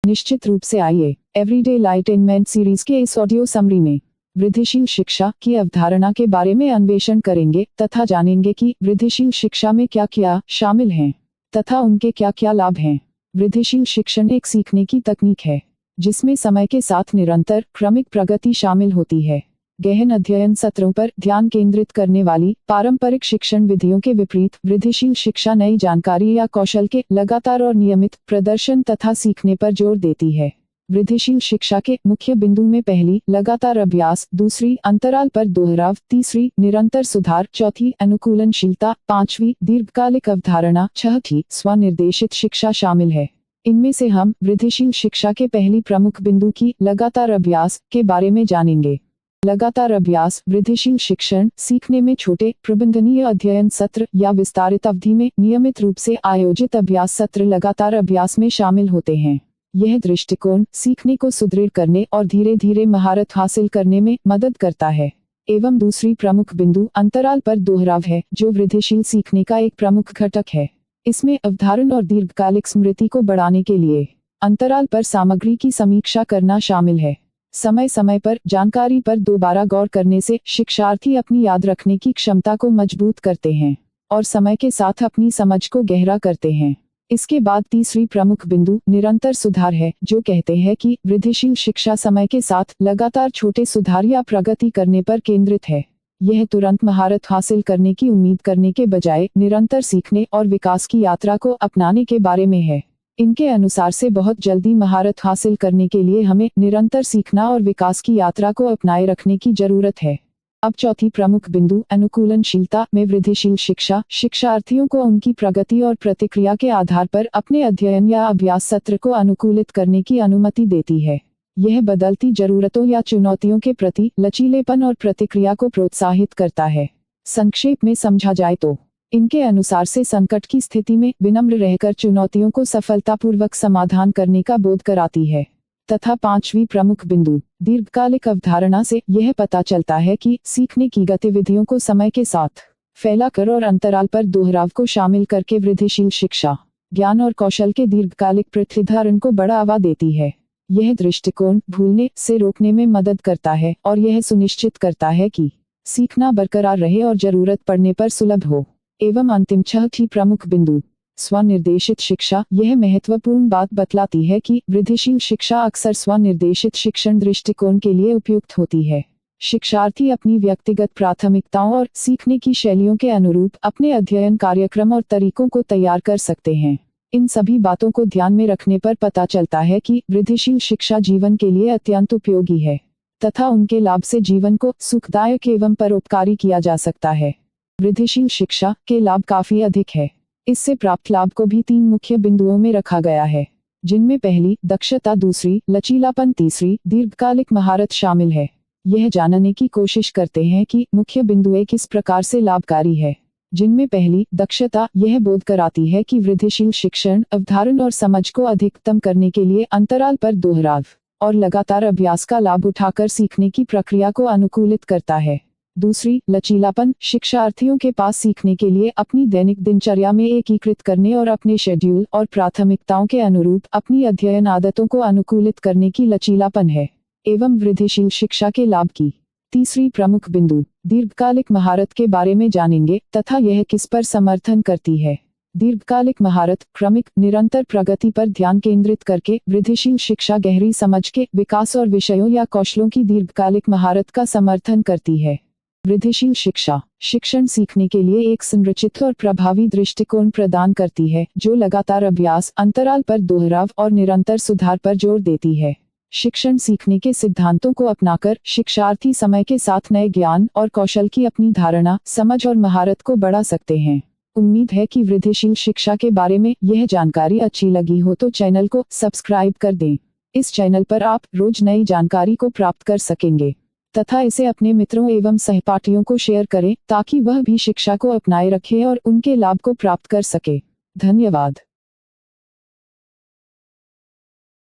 निश्चित रूप से आइए एवरीडे लाइटनमेंट सीरीज के इस ऑडियो समरी में वृद्धिशील शिक्षा की अवधारणा के बारे में अन्वेषण करेंगे तथा जानेंगे कि वृद्धिशील शिक्षा में क्या क्या शामिल हैं तथा उनके क्या क्या लाभ हैं। वृद्धिशील शिक्षण एक सीखने की तकनीक है जिसमें समय के साथ निरंतर क्रमिक प्रगति शामिल होती है। गहन अध्ययन सत्रों पर ध्यान केंद्रित करने वाली पारंपरिक शिक्षण विधियों के विपरीत वृद्धिशील शिक्षा नई जानकारी या कौशल के लगातार और नियमित प्रदर्शन तथा सीखने पर जोर देती है। वृद्धिशील शिक्षा के मुख्य बिंदु में पहली लगातार अभ्यास, दूसरी अंतराल पर दोहराव, तीसरी निरंतर सुधार, चौथी अनुकूलनशीलता, पांचवी दीर्घकालिक अवधारणा, छठी स्वनिर्देशित शिक्षा शामिल है। इनमें से हम वृद्धिशील शिक्षा के पहली प्रमुख बिंदु की लगातार अभ्यास के बारे में जानेंगे। लगातार अभ्यास वृद्धिशील शिक्षण सीखने में छोटे प्रबंधनीय अध्ययन सत्र या विस्तारित अवधि में नियमित रूप से आयोजित अभ्यास सत्र लगातार अभ्यास में शामिल होते हैं। यह दृष्टिकोण सीखने को सुदृढ़ करने और धीरे धीरे महारत हासिल करने में मदद करता है। एवं दूसरी प्रमुख बिंदु अंतराल पर दोहराव है जो वृद्धिशील सीखने का एक प्रमुख घटक है। इसमें अवधारण और दीर्घकालिक स्मृति को बढ़ाने के लिए अंतराल पर सामग्री की समीक्षा करना शामिल है। समय समय पर जानकारी पर दोबारा गौर करने से शिक्षार्थी अपनी याद रखने की क्षमता को मजबूत करते हैं और समय के साथ अपनी समझ को गहरा करते हैं। इसके बाद तीसरी प्रमुख बिंदु निरंतर सुधार है जो कहते हैं कि वृद्धिशील शिक्षा समय के साथ लगातार छोटे सुधार या प्रगति करने पर केंद्रित है। यह तुरंत महारत हासिल करने की उम्मीद करने के बजाय निरंतर सीखने और विकास की यात्रा को अपनाने के बारे में है। इनके अनुसार से बहुत जल्दी महारत हासिल करने के लिए हमें निरंतर सीखना और विकास की यात्रा को अपनाए रखने की जरूरत है। अब चौथी प्रमुख बिंदु अनुकूलनशीलता में वृद्धिशील शिक्षा शिक्षार्थियों को उनकी प्रगति और प्रतिक्रिया के आधार पर अपने अध्ययन या अभ्यास सत्र को अनुकूलित करने की अनुमति देती है। यह बदलती जरूरतों या चुनौतियों के प्रति लचीलेपन और प्रतिक्रिया को प्रोत्साहित करता है। संक्षेप में समझा जाए तो इनके अनुसार से संकट की स्थिति में विनम्र रहकर चुनौतियों को सफलतापूर्वक समाधान करने का बोध कराती है। तथा पांचवी प्रमुख बिंदु दीर्घकालिक अवधारणा से यह पता चलता है कि सीखने की गतिविधियों को समय के साथ फैलाकर और अंतराल पर दोहराव को शामिल करके वृद्धिशील शिक्षा ज्ञान और कौशल के दीर्घकालिक प्रतिधारण को बढ़ावा देती है। यह दृष्टिकोण भूलने से रोकने में मदद करता है और यह सुनिश्चित करता है कि सीखना बरकरार रहे और जरूरत पड़ने पर सुलभ हो। एवं अंतिम छठी प्रमुख बिंदु स्वनिर्देशित शिक्षा यह महत्वपूर्ण बात बतलाती है कि वृद्धिशील शिक्षा अक्सर स्वनिर्देशित शिक्षण दृष्टिकोण के लिए उपयुक्त होती है। शिक्षार्थी अपनी व्यक्तिगत प्राथमिकताओं और सीखने की शैलियों के अनुरूप अपने अध्ययन कार्यक्रम और तरीकों को तैयार कर सकते हैं। इन सभी बातों को ध्यान में रखने पर पता चलता है कि वृद्धिशील शिक्षा जीवन के लिए अत्यंत उपयोगी है तथा उनके लाभ से जीवन को सुखदायक एवं परोपकारी किया जा सकता है। वृद्धिशील शिक्षा के लाभ काफी अधिक है। इससे प्राप्त लाभ को भी तीन मुख्य बिंदुओं में रखा गया है जिनमें पहली दक्षता, दूसरी लचीलापन, तीसरी दीर्घकालिक महारत शामिल है। यह जानने की कोशिश करते हैं कि मुख्य बिंदु किस प्रकार से लाभकारी है। जिनमें पहली दक्षता यह बोध कराती है कि वृद्धिशील शिक्षण अवधारण और समझ को अधिकतम करने के लिए अंतराल पर दोहराव और लगातार अभ्यास का लाभ उठाकर सीखने की प्रक्रिया को अनुकूलित करता है। दूसरी लचीलापन शिक्षार्थियों के पास सीखने के लिए अपनी दैनिक दिनचर्या में एकीकृत करने और अपने शेड्यूल और प्राथमिकताओं के अनुरूप अपनी अध्ययन आदतों को अनुकूलित करने की लचीलापन है। एवं वृद्धिशील शिक्षा के लाभ की तीसरी प्रमुख बिंदु दीर्घकालिक महारत के बारे में जानेंगे तथा यह किस पर समर्थन करती है। दीर्घकालिक महारत क्रमिक निरंतर प्रगति पर ध्यान केंद्रित करके वृद्धिशील शिक्षा गहरी समझ के विकास और विषयों या कौशलों की दीर्घकालिक महारत का समर्थन करती है। वृद्धिशील शिक्षा शिक्षण सीखने के लिए एक संरचित और प्रभावी दृष्टिकोण प्रदान करती है जो लगातार अभ्यास, अंतराल पर दोहराव और निरंतर सुधार पर जोर देती है। शिक्षण सीखने के सिद्धांतों को अपनाकर शिक्षार्थी समय के साथ नए ज्ञान और कौशल की अपनी धारणा, समझ और महारत को बढ़ा सकते हैं। उम्मीद है कि वृद्धिशील शिक्षा के बारे में यह जानकारी अच्छी लगी हो तो चैनल को सब्सक्राइब कर दें। इस चैनल पर आप रोज नई जानकारी को प्राप्त कर सकेंगे तथा इसे अपने मित्रों एवं सहपाठियों को शेयर करें ताकि वह भी शिक्षा को अपनाए रखें और उनके लाभ को प्राप्त कर सके। धन्यवाद।